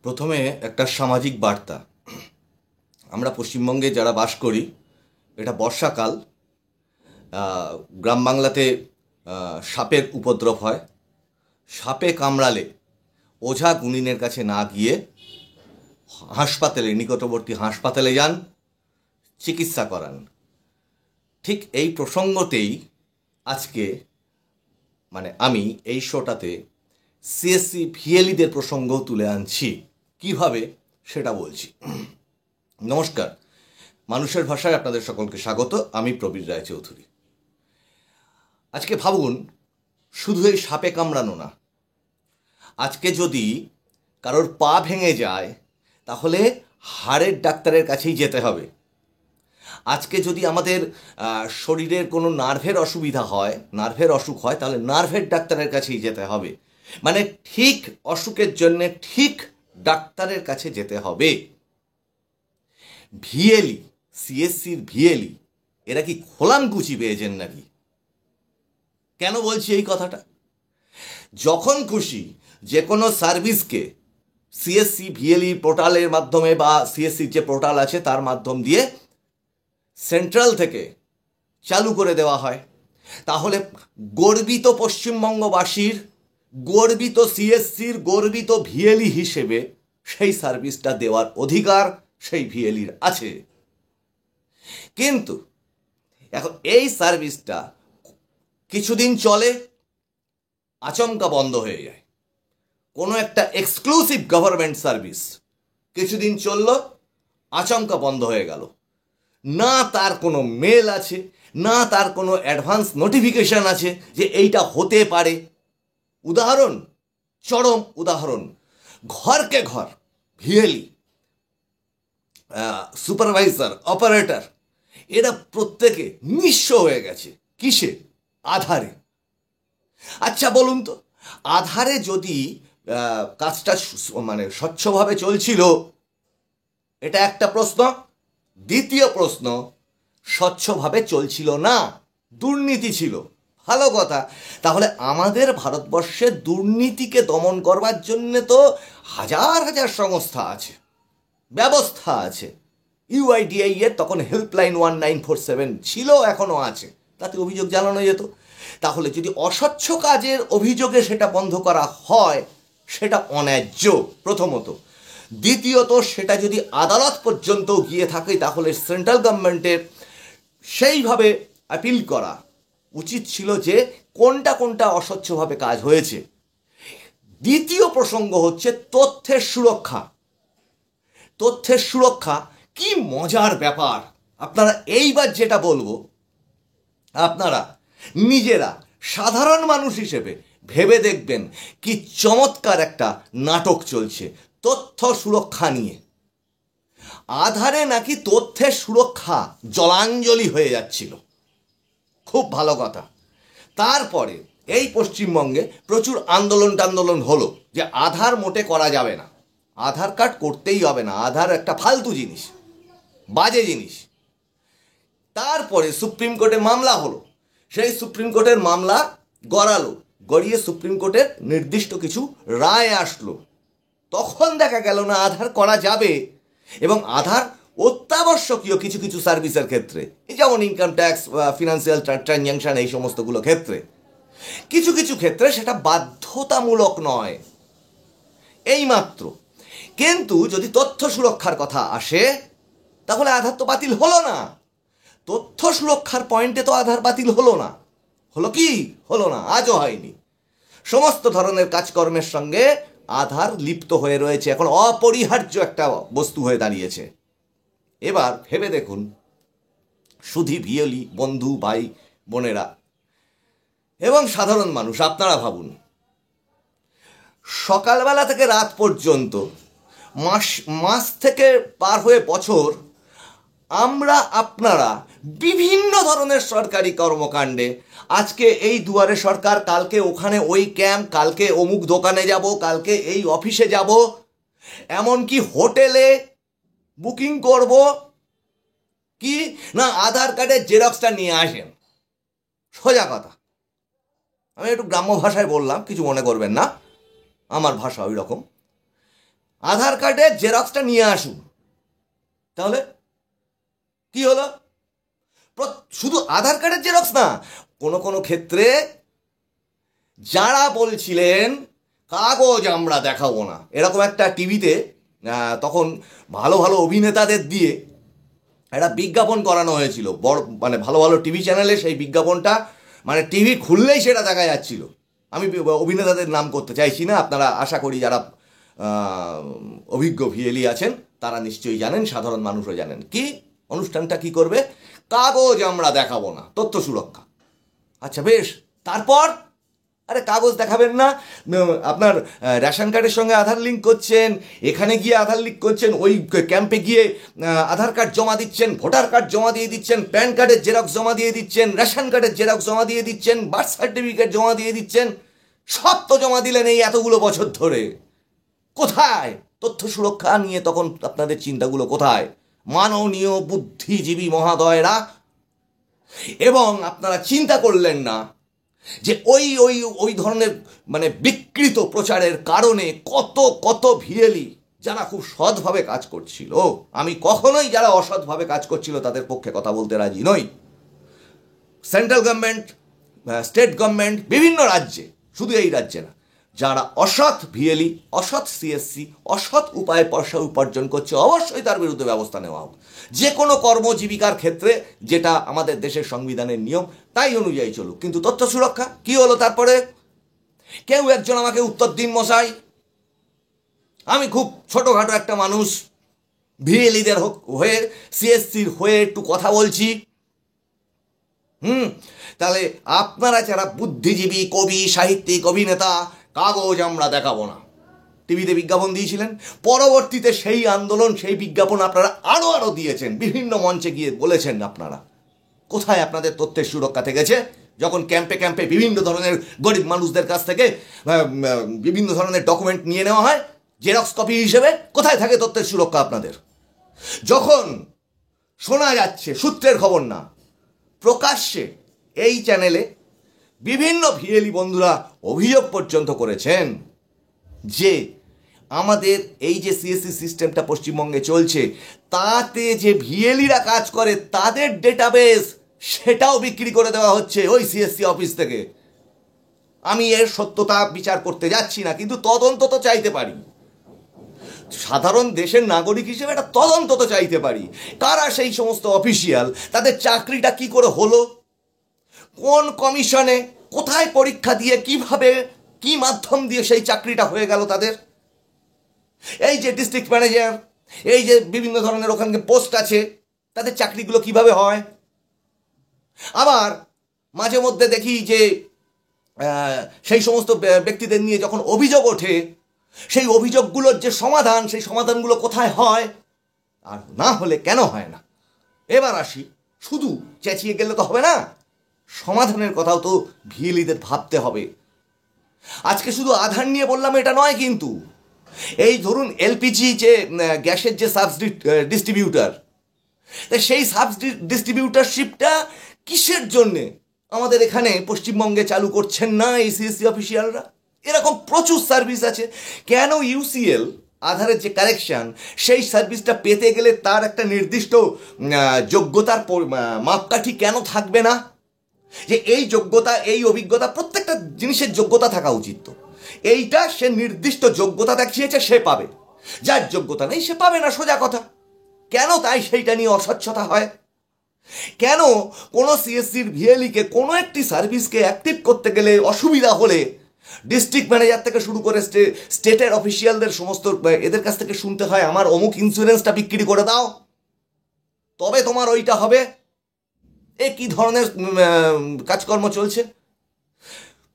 প্রথমে একটা সামাজিক বার্তা। আমরা পশ্চিমবঙ্গে যারা বাস করি, এটা বর্ষাকাল। গ্রাম বাংলাতে সাপের উপদ্রব হয়। সাপে কামড়ালে ওঝা গুণিনের কাছে না গিয়ে হাসপাতালে, নিকটবর্তী হাসপাতালে যান, চিকিৎসা করান। ঠিক এই প্রসঙ্গতেই আজকে আমি এই শোটাতে সিএসসি ভিএলইদের প্রসঙ্গও তুলে আনছি। কিভাবে সেটা বলছি। নমস্কার, মানুষের ভাষায় আপনাদের সকলকে স্বাগত। আমি প্রবীর রায়চৌধুরী। আজকে ভাবুন, শুধু এই সাপে কামড়ানো না, আজকে যদি কারোর পা ভেঙে যায় তাহলে হাড়ের ডাক্তারের কাছেই যেতে হবে। আজকে যদি আমাদের শরীরের কোনো নার্ভের অসুবিধা হয়, নার্ভের অসুখ হয়, তাহলে নার্ভের ডাক্তারের কাছেই যেতে হবে। ঠিক অসুখের জন্য ঠিক ডাক্তারের কাছে যেতে হবে। ভিএলই, সিএসসির ভিএলই, এরা কি খোলামকুচি পেয়েছেন নাকি? কেন বলছি এই কথাটা? যখন খুশি যে কোনো সার্ভিসকে সিএসসি ভিএলই পোর্টালের মাধ্যমে বা সিএসসির যে পোর্টাল আছে তার মাধ্যম দিয়ে সেন্ট্রাল থেকে চালু করে দেওয়া হয়, তাহলে গর্বিত পশ্চিমবঙ্গবাসীর, গর্বিত সিএসসির, গর্বিত ভিএলই হিসেবে সেই সার্ভিসটা দেওয়ার অধিকার সেই ভিএলইর আছে। কিন্তু এখন এই সার্ভিসটা কিছুদিন চলে, আচমকা বন্ধ হয়ে যায়। কোনো একটা এক্সক্লুসিভ গভর্নমেন্ট সার্ভিস কিছুদিন চলল, আচমকা বন্ধ হয়ে গেল। না তার কোনো মেল আছে, না তার কোনো অ্যাডভান্স নোটিফিকেশন আছে যে এইটা হতে পারে। উদাহরণ, চরম উদাহরণ, ঘরকে ঘর ভিএলই, সুপারভাইজার, অপারেটর, এরা প্রত্যেকে নিঃস্ব হয়ে গেছে। কিসে? আধারে। আচ্ছা বলুন তো, আধারে যদি কাজটা স্বচ্ছভাবে চলছিল, এটা একটা প্রশ্ন। দ্বিতীয় প্রশ্ন, স্বচ্ছভাবে চলছিল না, দুর্নীতি ছিল। ভালো কথা, তাহলে আমাদের ভারতবর্ষে দুর্নীতিকে দমন করবার জন্যে তো হাজার হাজার সংস্থা আছে, ব্যবস্থা আছে। ইউআইডিআই এর তখন হেল্পলাইন 1947 ছিল, এখনও আছে, তাতে অভিযোগ জানানো যেত। তাহলে যদি অস্বচ্ছ কাজের অভিযোগে সেটা বন্ধ করা হয়, সেটা অন্যায্য প্রথমত। দ্বিতীয়ত, সেটা যদি আদালত পর্যন্ত গিয়ে থাকে, তাহলে সেন্ট্রাল গভর্নমেন্টের সেইভাবে অ্যাপিল করা উচিত ছিল যে কোনটা কোনটা অস্বচ্ছভাবে কাজ হয়েছে। দ্বিতীয় প্রসঙ্গ হচ্ছে তথ্যের সুরক্ষা। তথ্যের সুরক্ষা কি মজার ব্যাপার! আপনারা এইবার যেটা বলবো, আপনারা নিজেরা সাধারণ মানুষ হিসেবে ভেবে দেখবেন কি চমৎকার একটা নাটক চলছে তথ্য সুরক্ষা নিয়ে। আধারে নাকি তথ্যের সুরক্ষা জলাঞ্জলি হয়ে যাচ্ছিল। খুব ভালো কথা। তারপরে এই পশ্চিমবঙ্গে প্রচুর আন্দোলন হলো যে আধার মোটে করা যাবে না, আধার কার্ড করতেই হবে না, আধার একটা ফালতু জিনিস, বাজে জিনিস। তারপরে সুপ্রিম কোর্টে মামলা হলো, সেই সুপ্রিম কোর্টের মামলা গড়িয়ে সুপ্রিম কোর্টের নির্দিষ্ট কিছু রায় আসলো। তখন দেখা গেল না আধার করা যাবে, এবং আধার অত্যাবশ্যকীয় কিছু কিছু সার্ভিসের ক্ষেত্রে, যেমন ইনকাম ট্যাক্স, ফিনান্সিয়াল ট্রানজ্যাকশন, এই সমস্তগুলো ক্ষেত্রে। কিছু কিছু ক্ষেত্রে সেটা বাধ্যতামূলক নয়, এইমাত্র। কিন্তু যদি তথ্য সুরক্ষার কথা আসে, তাহলে আধার তো বাতিল হলো না। তথ্য সুরক্ষার পয়েন্টে তো আধার বাতিল হলো না। হলো কি? হলো না, আজও হয়নি। সমস্ত ধরনের কাজকর্মের সঙ্গে আধার লিপ্ত হয়ে রয়েছে, এখন অপরিহার্য একটা বস্তু হয়ে দাঁড়িয়েছে। এবার ভেবে দেখুন, শুধু ভিএলই বন্ধু, ভাই বোনেরা এবং সাধারণ মানুষ, আপনারা ভাবুন, সকালবেলা থেকে রাত পর্যন্ত, মাস থেকে পার হয়ে বছর, আমরা আপনারা বিভিন্ন ধরনের সরকারি কর্মকাণ্ডে, আজকে এই দুয়ারে সরকার, কালকে ওখানে ওই ক্যাম্প, কালকে অমুক দোকানে যাব, কালকে এই অফিসে যাব, এমনকি হোটেলে বুকিং করব, কি না আধার কার্ডের জেরক্সটা নিয়ে আসেন। সোজা কথা। আমি একটু গ্রাম্য ভাষায় বললাম, কিছু মনে করবেন না, আমার ভাষা ওই রকম। আধার কার্ডের জেরক্সটা নিয়ে আসুন। তাহলে কি হলো? শুধু আধার কার্ডের জেরক্স না, কোনো কোনো ক্ষেত্রে যারা বলছিলেন কাগজ আমরা দেখাবো না, এরকম একটা টিভিতে তখন ভালো ভালো অভিনেতাদের দিয়ে একটা বিজ্ঞাপন করানো হয়েছিল, বড় মানে ভালো ভালো টিভি চ্যানেলে সেই বিজ্ঞাপনটা মানে টিভি খুললেই সেটা দেখা যাচ্ছিল। আমি অভিনেতাদের নাম করতে চাইছি না, আপনারা আশা করি যারা অভিজ্ঞ ভিএলই আছেন তারা নিশ্চয়ই জানেন, সাধারণ মানুষও জানেন। কি অনুষ্ঠানটা কি করবে? কাগজ আমরা দেখাবো না, তথ্য সুরক্ষা। আচ্ছা বেশ, তারপর আরে কাগজ দেখাবেন না, আপনার রেশন কার্ডের সঙ্গে আধার লিঙ্ক করছেন, এখানে গিয়ে আধার লিঙ্ক করছেন, ওই ক্যাম্পে গিয়ে আধার কার্ড জমা দিচ্ছেন, ভোটার কার্ড জমা দিয়ে দিচ্ছেন, প্যান কার্ডের জেরক্স জমা দিয়ে দিচ্ছেন, রেশন কার্ডের জেরক্স জমা দিয়ে দিচ্ছেন, বার্থ সার্টিফিকেট জমা দিয়ে দিচ্ছেন, সব তো জমা দিলেন এই এতগুলো বছর ধরে। কোথায় তথ্য সুরক্ষা নিয়ে তখন আপনাদের চিন্তাগুলো কোথায়, মাননীয় বুদ্ধিজীবী মহাদয়রা? এবং আপনারা চিন্তা করলেন না যে ওই ওই ওই ধরনের মানে বিকৃত প্রচারের কারণে কত কত ভিএলই যারা খুব সৎভাবে কাজ করছিল, আমি কখনোই যারা অসৎভাবে কাজ করছিল তাদের পক্ষে কথা বলতে রাজি নই, সেন্ট্রাল গভর্নমেন্ট, স্টেট গভর্নমেন্ট, বিভিন্ন রাজ্যে, শুধু এই রাজ্যে না, যারা অসৎ ভিএলই, অসৎ সিএসসি, অসৎ উপায়ে পয়সা উপার্জন করছে, অবশ্যই তার বিরুদ্ধে ব্যবস্থা নেওয়া হোক। যে কোনো কর্মজীবিকার ক্ষেত্রে যেটা আমাদের দেশের সংবিধানের নিয়ম তাই অনুযায়ী চলুক। কিন্তু তথ্য সুরক্ষা কি হলো? তারপরে কেউ একজন আমাকে উত্তর দিন মশাই, আমি খুব ছোটোখাটো একটা মানুষ, ভিএলইদের হয়ে, সিএসসির হয়ে একটু কথা বলছি। তাহলে আপনারা যারা বুদ্ধিজীবী, কবি, সাহিত্যিক, অভিনেতা, কাগজ আমরা দেখাবো না টিভিতে বিজ্ঞাপন দিয়েছিলেন, পরবর্তীতে সেই আন্দোলন, সেই বিজ্ঞাপন আপনারা আরও দিয়েছেন, বিভিন্ন মঞ্চে গিয়ে বলেছেন আপনারা। কোথায় আপনাদের তথ্যের সুরক্ষা থেকেছে? যখন ক্যাম্পে ক্যাম্পে বিভিন্ন ধরনের গরিব মানুষদের কাছ থেকে বিভিন্ন ধরনের ডকুমেন্ট নিয়ে নেওয়া হয় জেরক্স কপি হিসেবে, কোথায় থাকে তথ্যের সুরক্ষা আপনাদের? যখন শোনা যাচ্ছে, সূত্রের খবর না, প্রকাশ্যে এই চ্যানেলে বিভিন্ন ভিএলই বন্ধুরা অভিযোগ পর্যন্ত করেছেন যে আমাদের এই যে সিএসসি সিস্টেমটা পশ্চিমবঙ্গে চলছে তাতে যে ভিএলইরা কাজ করে তাদের ডেটাবেস সেটাও বিক্রি করে দেওয়া হচ্ছে ওই সিএসসি অফিস থেকে। আমি এর সত্যতা বিচার করতে যাচ্ছি না, কিন্তু তদন্ত তো চাইতে পারি, সাধারণ দেশের নাগরিক হিসেবে একটা তদন্ত তো চাইতে পারি। কারা সেই সমস্ত অফিসিয়াল, তাদের চাকরিটা কি করে হলো, কোন কমিশনে, কোথায় পরীক্ষা দিয়ে, কিভাবে, কি মাধ্যম দিয়ে সেই চাকরিটা হয়ে গেল তাদের? এই যে ডিস্ট্রিক্ট ম্যানেজার, এই যে বিভিন্ন ধরনের ওখানে পোস্ট আছে, তাদের চাকরিগুলো কিভাবে হয়? আবার মাঝে মধ্যে দেখি যে সেই সমস্ত ব্যক্তিদের নিয়ে যখন অভিযোগ ওঠে, সেই অভিযোগগুলোর যে সমাধান, সেই সমাধানগুলো কোথায় হয়, আর না হলে কেন হয় না? এবার আসি, শুধু চেঁচিয়ে গেলে তো হবে না, সমাধানের কথাও তো ভিএলইদের ভাবতে হবে। আজকে শুধু আধার নিয়ে বললাম এটা নয়, কিন্তু এই ধরুন এলপিজি যে গ্যাসের যে সাব ডিস্ট্রিবিউটার, সেই সাব ডিস্ট্রিবিউটারশিপটা কিসের জন্যে আমাদের এখানে পশ্চিমবঙ্গে চালু করছেন না এই সিএসসি অফিসিয়ালরা? এরকম প্রচুর সার্ভিস আছে, কেন ইউসিএল আধারের যে কারেকশান সেই সার্ভিসটা পেতে গেলে তার একটা নির্দিষ্ট যোগ্যতার মাপকাঠি কেন থাকবে না? যে এই যোগ্যতা, এই অভিজ্ঞতা, প্রত্যেকটা জিনিসের যোগ্যতা থাকা উচিত। তো এইটা সে নির্দিষ্ট যোগ্যতা দেখিয়েছে, সে পাবে, যার যোগ্যতা নেই সে পাবে না, সোজা কথা। কেন তাই সেইটা নিয়ে অস্বচ্ছতা হয়? কেন কোনো সিএসসির ভিএলইকে কোনো একটি সার্ভিসকে অ্যাক্টিভ করতে গেলে অসুবিধা হলে ডিস্ট্রিক্ট ম্যানেজার থেকে শুরু করে স্টেটের অফিসিয়ালদের সমস্ত এদের কাছ থেকে শুনতে হয় আমার অমুক ইন্স্যুরেন্সটা বিক্রি করে দাও তবে তোমার ওইটা হবে? এ কি ধরনের কাজকর্ম চলছে?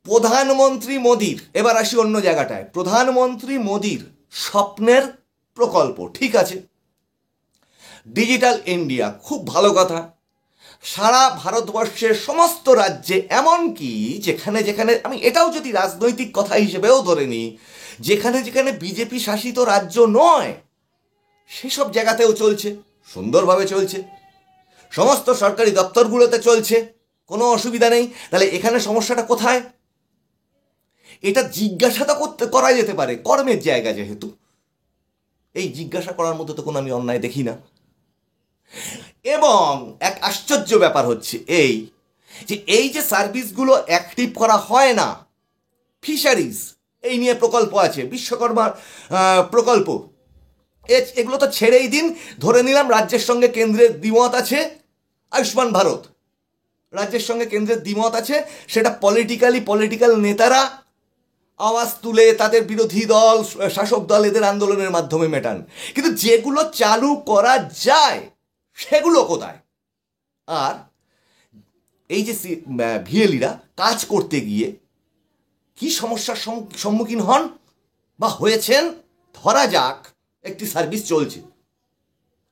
প্রধানমন্ত্রী মোদির, এবার আসি অন্য জায়গাটায়, প্রধানমন্ত্রী মোদির স্বপ্নের প্রকল্প, ঠিক আছে, ডিজিটাল ইন্ডিয়া, খুব ভালো কথা। সারা ভারতবর্ষের সমস্ত রাজ্যে, এমনকি যেখানে যেখানে, আমি এটাও যদি রাজনৈতিক কথা হিসেবেও ধরে নিই, যেখানে যেখানে বিজেপি শাসিত রাজ্য নয় সেসব জায়গাতেও চলছে, সুন্দরভাবে চলছে, সমস্ত সরকারি দপ্তরগুলোতে চলছে, কোনো অসুবিধা নেই। তাহলে এখানে সমস্যাটা কোথায়? এটা জিজ্ঞাসা তো করা যেতে পারে, কর্মের জায়গা যেহেতু। এই জিজ্ঞাসা করার মতো তো কোনো আমি অন্যায় দেখি না। এবং এক আশ্চর্য ব্যাপার হচ্ছে এই যে সার্ভিসগুলো অ্যাক্টিভ করা হয় না, ফিশারিজ এই নিয়ে প্রকল্প আছে, বিশ্বকর্মার প্রকল্প, এগুলো তো ছেড়েই দিন। ধরে নিলাম রাজ্যের সঙ্গে কেন্দ্রের দ্বিমত আছে, আয়ুষ্মান ভারত রাজ্যের সঙ্গে কেন্দ্রের দ্বিমত আছে, সেটা পলিটিক্যাল নেতারা আওয়াজ তুলে তাদের বিরোধী দল, শাসক দল এদের আন্দোলনের মাধ্যমে মেটান। কিন্তু যেগুলো চালু করা যায় সেগুলো কোথায়? আর এই যে ভিএলিরা কাজ করতে গিয়ে কি সমস্যার সম্মুখীন হন বা হয়েছেন, ধরা যাক একটি সার্ভিস চলছে,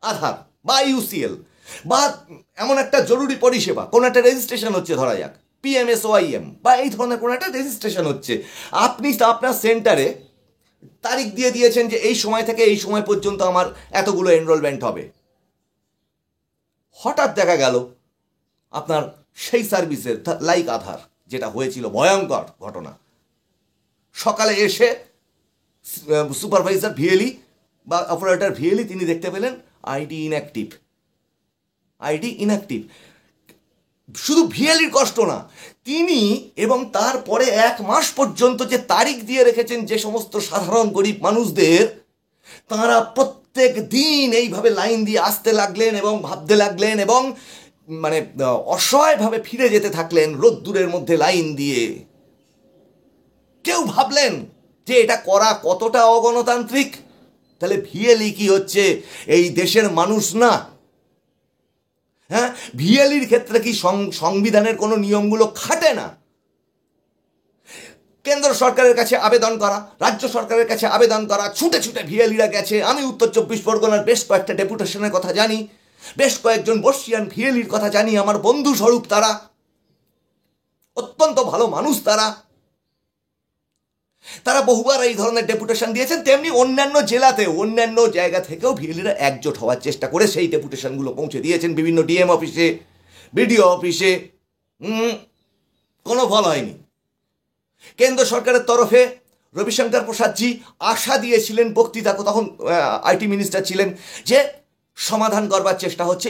আধার বা ইউসিএল বা এমন একটা জরুরি পরিষেবা, কোনো একটা রেজিস্ট্রেশন হচ্ছে, ধরা যাক PMSOIM বা এই ধরনের কোনো একটা রেজিস্ট্রেশন হচ্ছে। আপনি আপনার সেন্টারে তারিখ দিয়ে দিয়েছেন যে এই সময় থেকে এই সময় পর্যন্ত আমার এতগুলো এনরোলমেন্ট হবে। হঠাৎ দেখা গেল আপনার সেই সার্ভিসের, লাইক আধার যেটা হয়েছিল, ভয়ঙ্কর ঘটনা, সকালে এসে সুপারভাইজার ভিএলই বা অপারেটর ভিএলই তিনি দেখতে পেলেন আইডি ইনঅ্যাক্টিভ। শুধু ভিএলির কষ্ট না, তিনি এবং তারপরে 1 মাস পর্যন্ত যে তারিখ দিয়ে রেখেছেন যে সমস্ত সাধারণ গরিব মানুষদের, তাঁরা প্রত্যেক দিন এইভাবে লাইন দিয়ে আসতে লাগলেন এবং ভাবতে লাগলেন এবং মানে অসহায়ভাবে ফিরে যেতে থাকলেন রোদ্দুরের মধ্যে লাইন দিয়ে। কেউ ভাবলেন যে এটা করা কতটা অগণতান্ত্রিক? তাহলে ভিএলই কি হচ্ছে এই দেশের মানুষ না? হ্যাঁ, ভিএলির ক্ষেত্রে কি সংবিধানের কোনো নিয়মগুলো খাটে না? কেন্দ্র সরকারের কাছে আবেদন করা, রাজ্য সরকারের কাছে আবেদন করা, ছুটে ভিএলিরা গেছে। আমি উত্তর 24 পরগনার বেশ কয়েকটা ডেপুটেশনের কথা জানি, বেশ কয়েকজন বর্ষিয়ান ভিএলির কথা জানি, আমার বন্ধু স্বরূপ তারা, অত্যন্ত ভালো মানুষ তারা বহুবার এই ধরনের ডেপুটেশন দিয়েছেন। তেমনি অন্যান্য জেলাতে, অন্যান্য জায়গা থেকেও ভিএলিরা একজোট হওয়ার চেষ্টা করে সেই ডেপুটেশনগুলো পৌঁছে দিয়েছেন বিভিন্ন ডিএম অফিসে, বিডিও অফিসে। কোনো ফল হয়নি। কেন্দ্র সরকারের তরফে রবিশঙ্কর প্রসাদজি আশা দিয়েছিলেন, বক্তৃতা, তখন আইটি মিনিস্টার ছিলেন, যে সমাধান করবার চেষ্টা হচ্ছে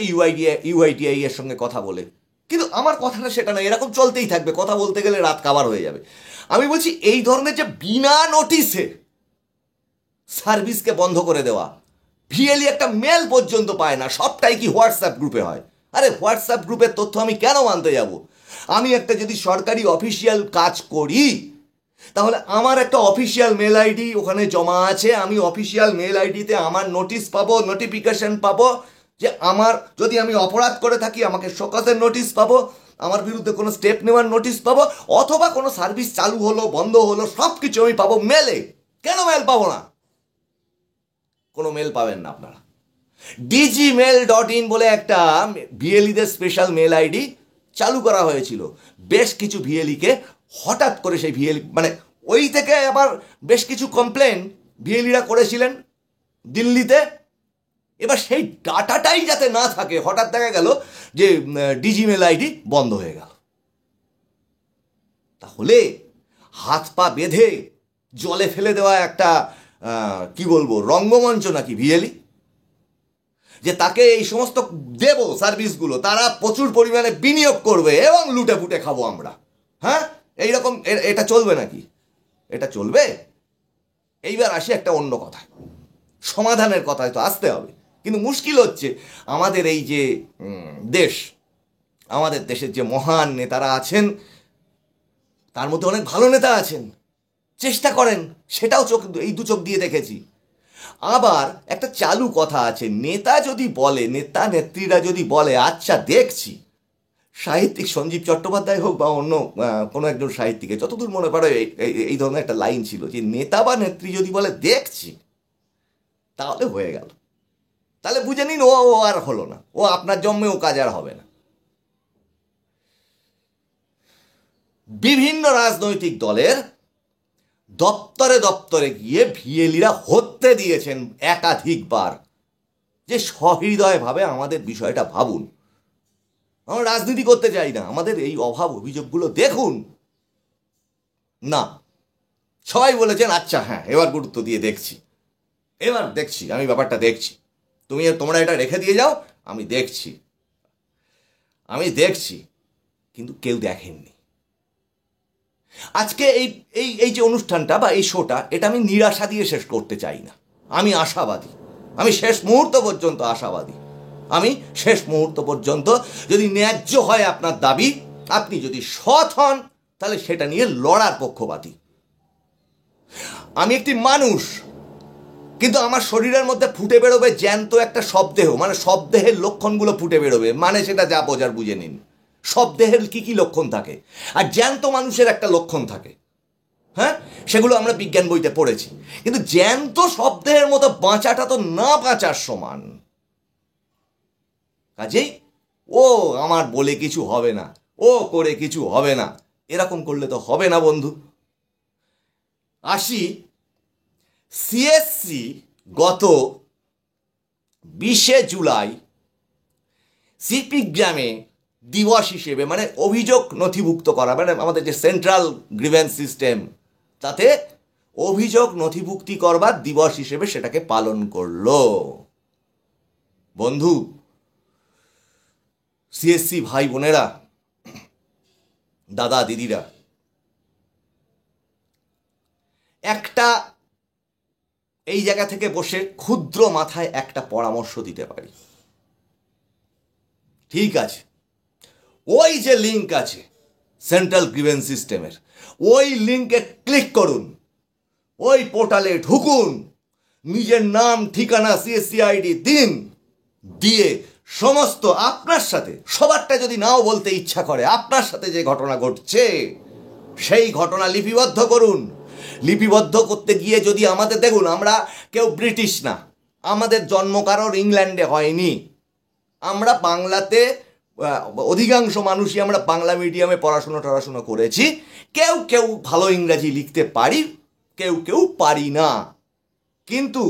ইউআইডিআই এর সঙ্গে কথা বলে। কিন্তু আমার কথাটা সেটা না, এরকম চলতেই থাকবে, কথা বলতে গেলে রাত কাবার হয়ে যাবে। আমি বলছি এই ধরনের যে বিনা নোটিশে সার্ভিসকে বন্ধ করে দেওয়া, ভিএলই একটা মেল পর্যন্ত পায় না, সবটাই কি হোয়াটসঅ্যাপ গ্রুপে হয়? আরে হোয়াটসঅ্যাপ গ্রুপের তথ্য আমি কেন মানতে যাব? আমি একটা যদি সরকারি অফিসিয়াল কাজ করি, তাহলে আমার একটা অফিসিয়াল মেল আইডি ওখানে জমা আছে, আমি অফিসিয়াল মেল আইডিতে আমার নোটিশ পাবো, নোটিফিকেশন পাবো, যে আমার যদি আমি অপরাধ করে থাকি আমাকে শোকজের নোটিশ পাবো, আমার বিরুদ্ধে কোনো স্টেপ নেওয়ার নোটিশ পাবো, অথবা কোনো সার্ভিস চালু হলো বন্ধ হলো সব কিছু আমি পাবো মেলে। কেন মেল পাবো না? কোনো মেল পাবেন না আপনারা। digmail.in বলে একটা ভিএলিদের স্পেশাল মেল আইডি চালু করা হয়েছিল। বেশ কিছু ভিএলিকে হঠাৎ করে সেই ভিএলি, মানে ওই থেকে আবার বেশ কিছু কমপ্লেন ভিএলিরা করেছিলেন দিল্লিতে। এবার সেই ডাটাটাই যাতে না থাকে, হঠাৎ দেখা গেল যে ডিজিমেল আইডি বন্ধ হয়ে গেল। তাহলে হাত পা বেঁধে জলে ফেলে দেওয়া একটা কি বলবো রঙ্গমঞ্চ নাকি ভিএলি, যে তাকে এই সমস্ত দেব সার্ভিসগুলো, তারা প্রচুর পরিমাণে বিনিয়োগ করবে এবং লুটে ফুটে খাবো আমরা। হ্যাঁ, এইরকম এটা চলবে নাকি? এটা চলবে? এইবার আসি একটা অন্য কথা, সমাধানের কথায় তো আসতে হবে। কিন্তু মুশকিল হচ্ছে আমাদের এই যে দেশ, আমাদের দেশের যে মহান নেতারা আছেন, তার মধ্যে অনেক ভালো নেতা আছেন, চেষ্টা করেন, সেটাও এই 2 চোখ দিয়ে দেখেছি। আবার একটা চালু কথা আছে, নেতা যদি বলে, নেতা নেত্রীরা যদি বলে আচ্ছা দেখছি, সাহিত্যিক সঞ্জীব চট্টোপাধ্যায় হোক বা অন্য কোনো একজন সাহিত্যিকের, যতদূর মনে পড়ে এই ধরনের একটা লাইন ছিল, যে নেতা বা নেত্রী যদি বলে দেখছি, তাহলে হয়ে গেল, তাহলে বুঝে নিন ও আর হলো না, ও আপনার জন্মে ও কাজ আর হবে না। বিভিন্ন রাজনৈতিক দলের দপ্তরে গিয়ে ভিএলিরা হত্যে দিয়েছেন একাধিকবার। যে সহৃদয়ভাবে আমাদের বিষয়টা ভাবুন, আমরা রাজনীতি করতে চাই না, আমাদের এই অভাব অভিযোগগুলো দেখুন না। সবাই বলেছেন আচ্ছা হ্যাঁ এবার গুরুত্ব দিয়ে দেখছি, এবার দেখছি, আমি ব্যাপারটা দেখছি, তোমরা এটা রেখে দিয়ে যাও, আমি দেখছি, কিন্তু কেউ দেখেননি। আজকে এই এই এই যে অনুষ্ঠানটা বা এই শোটা, এটা আমি নিরাশা দিয়ে শেষ করতে চাই না। আমি আশাবাদী, আমি শেষ মুহূর্ত পর্যন্ত আশাবাদী। আমি শেষ মুহূর্ত পর্যন্ত, যদি ন্যায্য হয় আপনার দাবি, আপনি যদি সৎ হন, তাহলে সেটা নিয়ে লড়ার পক্ষপাতী। আমি একটি মানুষ, কিন্তু আমার শরীরের মধ্যে ফুটে বেরোবে জ্যান্ত একটা শবদেহ, মানে শবদেহের লক্ষণগুলো ফুটে বেরোবে, মানে সেটা যা বোঝার বুঝে নিন। শবদেহের কি লক্ষণ থাকে, আর জ্যান্ত মানুষের একটা লক্ষণ থাকে, হ্যাঁ, সেগুলো আমরা বিজ্ঞান বইতে পড়েছি। কিন্তু জ্যান্ত শবদেহের মতো বাঁচাটা তো না বাঁচার সমান। কাজেই ও আমার বলে কিছু হবে না, ও করে কিছু হবে না, এরকম করলে তো হবে না বন্ধু। আসি, সিএসসি গত 20শে জুলাই সিপিগ্রামে দিবস হিসেবে, মানে অভিযোগ নথিভুক্ত করা, মানে আমাদের যে সেন্ট্রাল গ্রিভেন্স সিস্টেম, তাতে অভিযোগ নথিভুক্তি করবার দিবস হিসেবে সেটাকে পালন করলো। বন্ধু, সিএসসি ভাই বোনেরা, দাদা দিদিরা, একটা এই জায়গা থেকে বসে ক্ষুদ্র মাথায় একটা পরামর্শ দিতে পারি। ঠিক আছে, ওই যে লিঙ্ক আছে সেন্ট্রাল গ্রিভেন্স সিস্টেমের, ওই লিঙ্কে ক্লিক করুন, ওই পোর্টালে ঢুকুন, নিজের নাম ঠিকানা সিএসসি আইডি দিন, দিয়ে সমস্ত আপনার সাথে, সবারটা যদি নাও বলতে ইচ্ছা করে, আপনার সাথে যে ঘটনা ঘটছে সেই ঘটনা লিপিবদ্ধ করুন। লিপিবদ্ধ করতে গিয়ে যদি আমাদের, দেখুন, আমরা কেউ ব্রিটিশ না, আমাদের জন্ম কারোর ইংল্যান্ডে হয়নি, আমরা বাংলাতে, অধিকাংশ মানুষই আমরা বাংলা মিডিয়ামে পড়াশুনো করেছি। কেউ কেউ ভালো ইংরাজি লিখতে পারি, কেউ পারি না। কিন্তু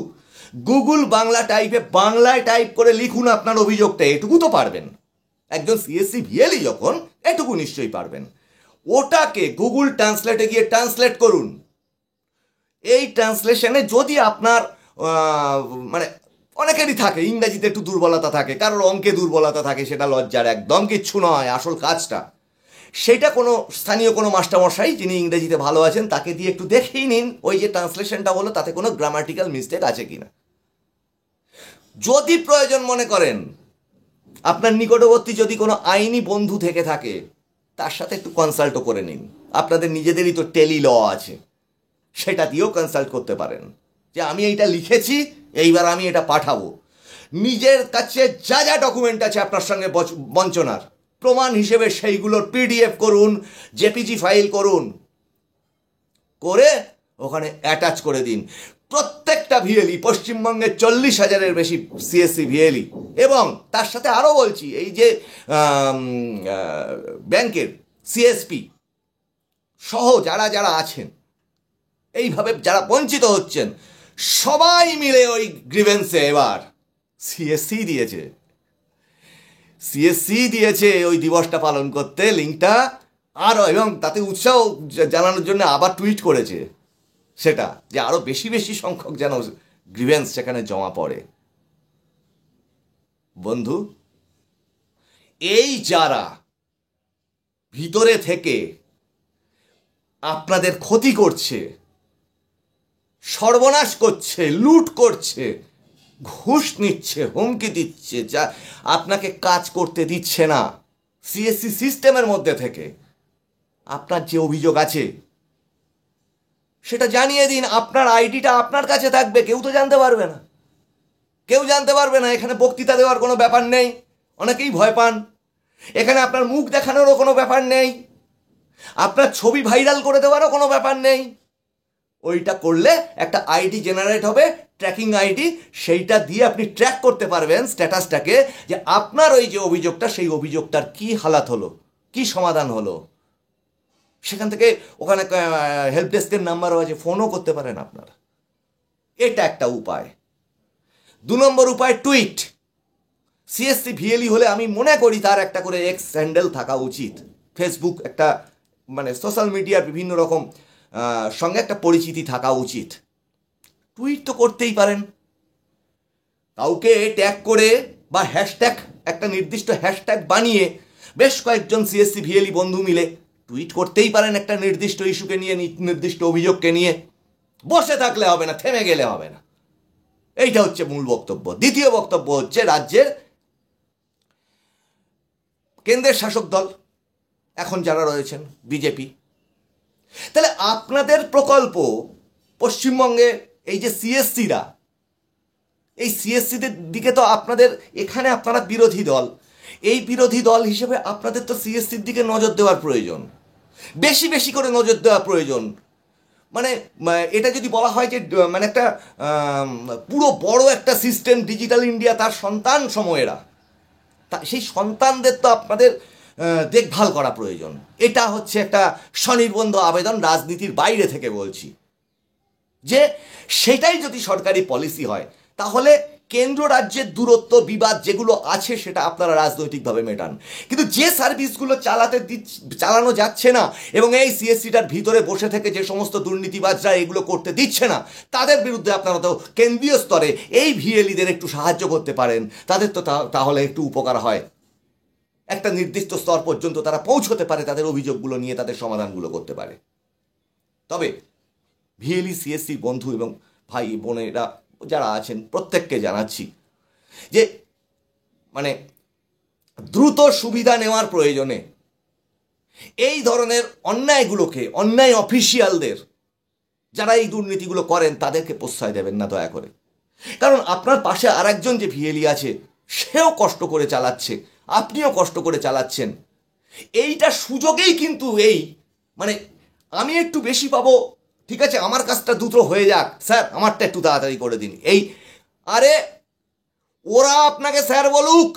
গুগল বাংলা টাইপে বাংলায় টাইপ করে লিখুন আপনার অভিযোগটা, এটুকু তো পারবেন। একজন সিএসসি ভিএলই যখন, এটুকু নিশ্চয়ই পারবেন। ওটাকে গুগল ট্রান্সলেটে গিয়ে ট্রান্সলেট করুন। এই ট্রান্সলেশনে যদি আপনার মানে অনেকেরই থাকে, ইংরাজিতে একটু দুর্বলতা থাকে, কারোর অঙ্কে দুর্বলতা থাকে, সেটা লজ্জার একদম কিচ্ছু নয়। আসল কাজটা সেটা কোনো স্থানীয় কোনো মাস্টারমশাই যিনি ইংরেজিতে ভালো আছেন তাকে দিয়ে একটু দেখেই নিন ওই যে ট্রান্সলেশনটা হলো তাতে কোনো গ্রামাটিক্যাল মিস্টেক আছে কিনা। যদি প্রয়োজন মনে করেন, আপনার নিকটবর্তী যদি কোনো আইনি বন্ধু থেকে থাকে, তার সাথে একটু কনসাল্টও করে নিন। আপনাদের নিজেদেরই তো টেলি ল আছে, সেটা দিয়েও কনসাল্ট করতে পারেন যে আমি এইটা লিখেছি, এইবার আমি এটা পাঠাবো। নিজের কাছে যা যা ডকুমেন্ট আছে আপনার সঙ্গে বঞ্চনার প্রমাণ হিসেবে সেইগুলোর পিডিএফ করুন, জেপিজি ফাইল করুন, করে ওখানে অ্যাটাচ করে দিন। প্রত্যেকটা ভিএলই, পশ্চিমবঙ্গের 40,000-এর বেশি সিএসসি ভিএলই, এবং তার সাথে আরও বলছি, এই যে ব্যাংকের সিএসপি সহ যারা যারা আছেন, এইভাবে যারা বঞ্চিত হচ্ছেন, সবাই মিলে ওই গ্রিভেন্সে এবার সিএসসি দিয়েছে ওই দিবসটা পালন করতে লিঙ্কটা, আরও, এবং তাতে উৎসাহ জানানোর জন্য আবার টুইট করেছে সেটা, যে আরও বেশি সংখ্যক যেন গ্রিভেন্স সেখানে জমা পড়ে। বন্ধু, এই যারা ভিতরে থেকে আপনাদের ক্ষতি করছে, সর্বনাশ করছে, লুট করছে, ঘুষ নিচ্ছে, হুমকি দিচ্ছে, যা আপনাকে কাজ করতে দিচ্ছে না, সিএসসি সিস্টেমের মধ্যে থেকে আপনার যে অভিযোগ আছে সেটা জানিয়ে দিন। আপনার আইডিটা আপনার কাছে থাকবে, কেউ তো জানতে পারবে না। এখানে বক্তৃতা দেওয়ার কোনো ব্যাপার নেই, অনেকেই ভয় পান। এখানে আপনার মুখ দেখানোরও কোনো ব্যাপার নেই, আপনার ছবি ভাইরাল করে দেওয়ারও কোনো ব্যাপার নেই। ওইটা করলে একটা আইডি জেনারেট হবে, ট্র্যাকিং আইডি, সেইটা দিয়ে আপনি ট্র্যাক করতে পারবেন স্ট্যাটাসটাকে, যে আপনার ওই যে অভিযোগটা, সেই অভিযোগটার কি হালাত হলো, কি সমাধান হলো। সেখান থেকে ওখানে হেল্প ডেস্কের নাম্বারও আছে, ফোনও করতে পারেন আপনারা। এটা একটা উপায়। 2 নম্বর উপায়, টুইট। সিএসসি ভিএলই হলে আমি মনে করি তার একটা করে এক্স হ্যান্ডেল থাকা উচিত, ফেসবুক, একটা মানে সোশ্যাল মিডিয়ার বিভিন্ন রকম সঙ্গে একটা পরিচিতি থাকা উচিত। টুইট তো করতেই পারেন, কাউকে ট্যাগ করে বা হ্যাশট্যাগ, একটা নির্দিষ্ট হ্যাশট্যাগ বানিয়ে বেশ কয়েকজন সিএসসি ভিএলই বন্ধু মিলে টুইট করতেই পারেন একটা নির্দিষ্ট ইস্যুকে নিয়ে, নির্দিষ্ট অভিযোগকে নিয়ে। বসে থাকলে হবে না, থেমে গেলে হবে না। এইটা হচ্ছে মূল বক্তব্য। দ্বিতীয় বক্তব্য হচ্ছে রাজ্যের কেন্দ্রের শাসক দল এখন যারা রয়েছেন বিজেপি, তাহলে আপনাদের প্রকল্প পশ্চিমবঙ্গে এই যে সিএসসিরা, এই সিএসসিদের দিকে তো আপনাদের, এখানে আপনারা বিরোধী দল, এই বিরোধী দল হিসেবে আপনাদের তো সিএসসির দিকে নজর দেওয়ার প্রয়োজন, বেশি বেশি করে নজর দেওয়া প্রয়োজন। মানে এটা যদি বলা হয় যে মানে একটা পুরো বড় একটা সিস্টেম ডিজিটাল ইন্ডিয়া, তার সন্তান সময়েরা, সেই সন্তানদের তো আপনাদের দেখভাল করা প্রয়োজন। এটা হচ্ছে একটা স্বনির্বন্ধ আবেদন, রাজনীতির বাইরে থেকে বলছি, যে সেটাই যদি সরকারি পলিসি হয় তাহলে কেন্দ্র রাজ্যের দূরত্ব বিবাদ যেগুলো আছে সেটা আপনারা রাজনৈতিকভাবে মেটান। কিন্তু যে সার্ভিসগুলো চালানো যাচ্ছে না এবং এই সিএসসিটার ভিতরে বসে থেকে যে সমস্ত দুর্নীতিবাজরা এগুলো করতে দিচ্ছে না, তাদের বিরুদ্ধে আপনারা তো কেন্দ্রীয় স্তরে এই ভিএলইদের একটু সাহায্য করতে পারেন, তাদের তো তাহলে একটু উপকার হয়। একটা নির্দিষ্ট স্তর পর্যন্ত তারা পৌঁছতে পারে, তাদের অভিযোগগুলো নিয়ে তাদের সমাধানগুলো করতে পারে। তবে ভিএলই সিএসসি বন্ধু এবং ভাই বোনেরা যারা আছেন প্রত্যেককে জানাচ্ছি যে মানে দ্রুত সুবিধা নেওয়ার প্রয়োজনে এই ধরনের অন্যায়গুলোকে, অন্যায় অফিসিয়ালদের যারা এই দুর্নীতিগুলো করেন তাদেরকে প্রশ্রয় দেবেন না দয়া করে। কারণ আপনার পাশে আর একজন যে ভিএলই আছে সেও কষ্ট করে চালাচ্ছে, আপনিও কষ্ট করে চালাচ্ছেন। এইটা সুযোগেই কিন্তু এই মানে আমি একটু বেশি পাবো, ঠিক আছে আমার কাজটা দ্রুত হয়ে যাক, স্যার আমারটা একটু তাড়াতাড়ি করে দিন, এই আরে ওরা আপনাকে স্যার বলুক,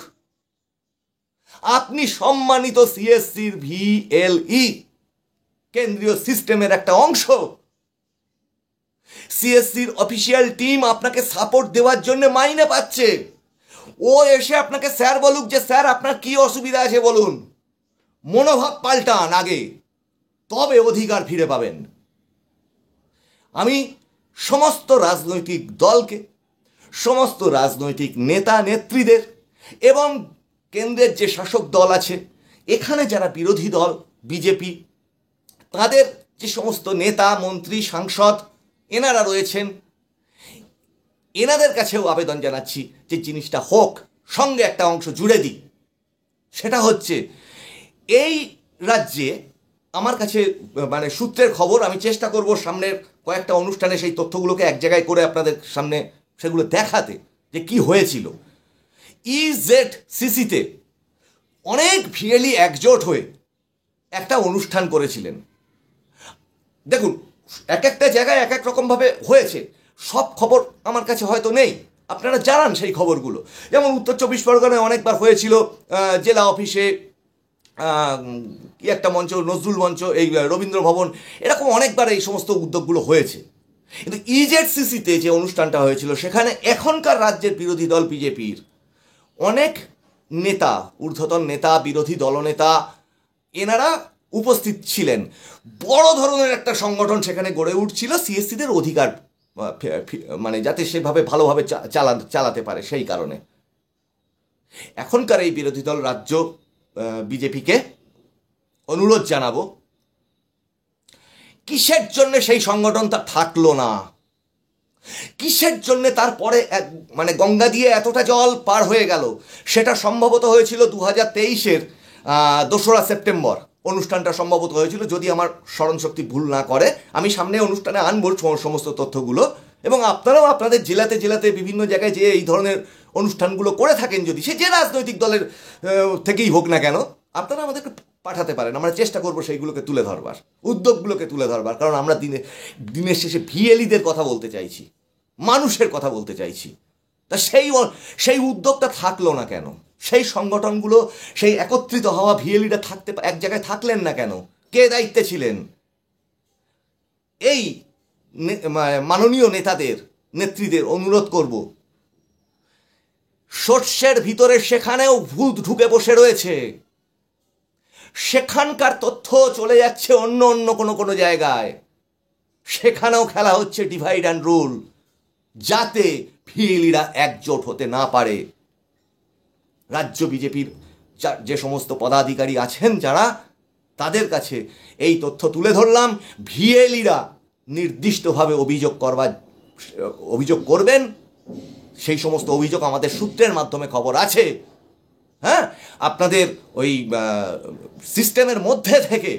আপনি সম্মানিত সিএসসির ভিএলই কেন্দ্রীয় সিস্টেমের একটা অংশ। সিএসসির অফিসিয়াল টিম আপনাকে সাপোর্ট দেওয়ার জন্য মাইনে পাচ্ছে। ও এসে আপনাকে স্যার বলুক যে স্যার আপনার কি অসুবিধা আছে বলুন। মনোভাব পাল্টান আগে, তবে অধিকার ফিরে পাবেন। আমি সমস্ত রাজনৈতিক দলকে, সমস্ত রাজনৈতিক নেতা নেত্রীদের এবং কেন্দ্রের যে শাসক দল আছে, এখানে যারা বিরোধী দল বিজেপি, তাদের যে সমস্ত নেতা মন্ত্রী সাংসদ এনারা রয়েছেন, এনাদের কাছেও আবেদন জানাচ্ছি যে জিনিসটা হোক, সঙ্গে একটা অংশ জুড়ে দিই। সেটা হচ্ছে এই রাজ্যে আমার কাছে মানে সূত্রের খবর, আমি চেষ্টা করব সামনের কয়েকটা অনুষ্ঠানে সেই তথ্যগুলোকে এক জায়গায় করে আপনাদের সামনে সেগুলো দেখাতে যে কি হয়েছিল। ইজেডসিসিতে অনেক ভিএলই একজোট হয়ে একটা অনুষ্ঠান করেছিলেন। দেখুন এক একটা জায়গায় এক এক রকমভাবে হয়েছে, সব খবর আমার কাছে হয়তো নেই, আপনারা জানান সেই খবরগুলো। যেমন উত্তর চব্বিশ পরগনায় অনেকবার হয়েছিল জেলা অফিসে, কি একটা মঞ্চ, নজরুল মঞ্চ, এই রবীন্দ্র ভবন, এরকম অনেকবার এই সমস্ত উদ্যোগগুলো হয়েছে। কিন্তু ইজেডসিসিতে যে অনুষ্ঠানটা হয়েছিল সেখানে এখনকার রাজ্যের বিরোধী দল বিজেপির অনেক নেতা, ঊর্ধ্বতন নেতা, বিরোধী দলনেতা এনারা উপস্থিত ছিলেন। বড় ধরনের একটা সংগঠন সেখানে গড়ে উঠছিল সিএসসিদের অধিকার মানে যাতে সেভাবে ভালোভাবে চালাতে পারে সেই কারণে। এখনকার এই বিরোধী দল রাজ্য বিজেপিকে অনুরোধ জানাবো, কিসের জন্য সেই সংগঠনটা থাকলো না, কিসের জন্য তারপরে মানে গঙ্গা দিয়ে এতটা জল পার হয়ে গেল। সেটা সম্ভবত হয়েছিল 2023-এর 2রা সেপ্টেম্বর অনুষ্ঠানটা সম্ভবত হয়েছিল, যদি আমার স্মরণশক্তি ভুল না করে। আমি সামনে অনুষ্ঠানে আনবো সমস্ত তথ্যগুলো, এবং আপনারাও আপনাদের জেলাতে জেলাতে বিভিন্ন জায়গায় যে এই ধরনের অনুষ্ঠানগুলো করে থাকেন, যদি সে যে রাজনৈতিক দলের থেকেই হোক না কেন, আপনারা আমাদেরকে পাঠাতে পারেন। আমরা চেষ্টা করবো সেইগুলোকে তুলে ধরবার, উদ্যোগগুলোকে তুলে ধরবার। কারণ আমরা দিনের শেষে ভিএলইদের কথা বলতে চাইছি, মানুষের কথা বলতে চাইছি। তা সেই উদ্যোগটা থাকলো না কেন? সেই সংগঠনগুলো, সেই একত্রিত হওয়া ভিএলইরা থাকতে এক জায়গায় থাকলেন না কেন? কে দায়িত্বে ছিলেন? এই মাননীয় নেতাদের নেত্রীদের অনুরোধ করব, সর্ষের ভিতরে সেখানেও ভূত ঢুকে বসে রয়েছে, সেখানকার তথ্য চলে যাচ্ছে অন্য অন্য কোনো জায়গায়, সেখানেও খেলা হচ্ছে ডিভাইড অ্যান্ড রুল, যাতে ভিএলিরা একজোট হতে না পারে। রাজ্য বিজেপির যে সমস্ত পদাধিকারী আছেন যারা, তাদের কাছে এই তথ্য তুলে ধরলাম। ভিএলিরা নির্দিষ্টভাবে অভিযোগ করবেন। সেই সমস্ত অভিযোগ আমাদের সূত্রের মাধ্যমে খবর আছে। হ্যাঁ, আপনাদের ওই সিস্টেমের মধ্যে থেকে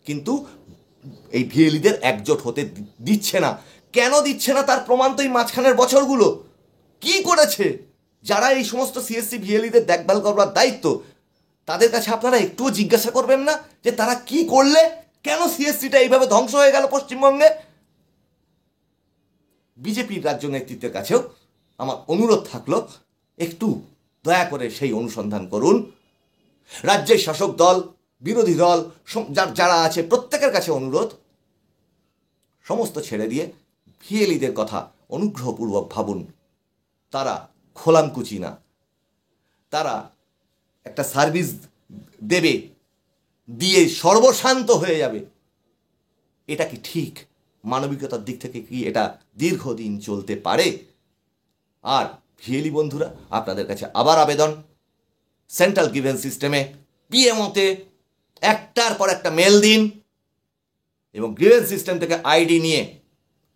কিন্তু এই ভিএলিদের একজোট হতে দিচ্ছে না। কেন দিচ্ছে না তার প্রমাণ তো এই মাঝখানের বছরগুলো কি করেছে যারা এই সমস্ত সিএসসি ভিএলিদের দেখভাল করবার দায়িত্ব, তাদের কাছে আপনারা একটুও জিজ্ঞাসা করবেন না যে তারা কি করলে, কেন সিএসসিটা এইভাবে ধ্বংস হয়ে গেল পশ্চিমবঙ্গে? বিজেপির রাজ্য নেতৃত্বের কাছেও আমার অনুরোধ থাকলো, একটু দয়া করে সেই অনুসন্ধান করুন। রাজ্যের শাসক দল, বিরোধী দল যারা আছে প্রত্যেকের কাছে অনুরোধ, সমস্ত ছেড়ে দিয়ে ভিএলিদের কথা অনুগ্রহপূর্বক ভাবুন। তারা খোলামকুচি না, তারা একটা সার্ভিস দেবে, দিয়ে সর্বশান্ত হয়ে যাবে। এটা কি ঠিক? মানবিকতার দিক থেকে কি এটা দীর্ঘদিন চলতে পারে? আর ভিএলি বন্ধুরা, আপনাদের কাছে আবার আবেদন, সেন্ট্রাল গ্রিভেন্স সিস্টেমে পিএমওতে একটার পর একটা মেল দিন এবং গ্রিভেন্স সিস্টেম থেকে আইডি নিয়ে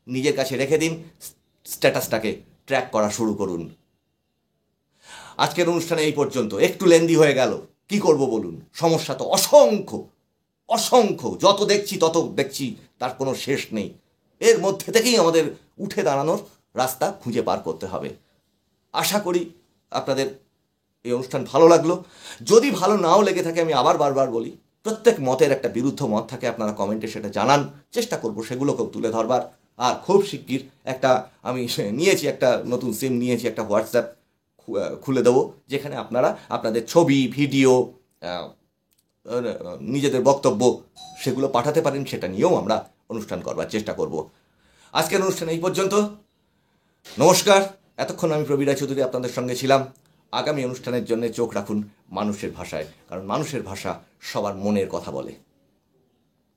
নিজের কাছে রেখে দিন, স্ট্যাটাসটাকে ট্র্যাক করা শুরু করুন। আজকের অনুষ্ঠানে এই পর্যন্ত, একটু লেন্দি হয়ে গেল, কি করব বলুন? সমস্যা তো অসংখ্য অসংখ্য, যত দেখছি তত দেখছি, তার কোনো শেষ নেই। এর মধ্যে থেকেই আমাদের উঠে দাঁড়ানোর রাস্তা খুঁজে পার করতে হবে। আশা করি আপনাদের এই অনুষ্ঠান ভালো লাগলো। যদি ভালো নাও লেগে থাকে, আমি আবার বারবার বলি, প্রত্যেক মতের একটা বিরুদ্ধ মত থাকে, আপনারা কমেন্টে সেটা জানান, চেষ্টা করব সেগুলোকেও তুলে ধরবার। আর খুব শিগগির আমি নিয়েছি একটা নতুন সিম নিয়েছি, একটা হোয়াটসঅ্যাপ খুলে দেবো, যেখানে আপনারা আপনাদের ছবি, ভিডিও, নিজেদের বক্তব্য সেগুলো পাঠাতে পারেন। সেটা নিয়েও আমরা অনুষ্ঠান করবার চেষ্টা করব। আজকের অনুষ্ঠান এই পর্যন্ত। নমস্কার। এতক্ষণ আমি প্রবীর রায়চৌধুরী আপনাদের সঙ্গে ছিলাম। আগামী অনুষ্ঠানের জন্য চোখ রাখুন মানুষের ভাষায়, কারণ মানুষের ভাষা সবার মনের কথা বলে।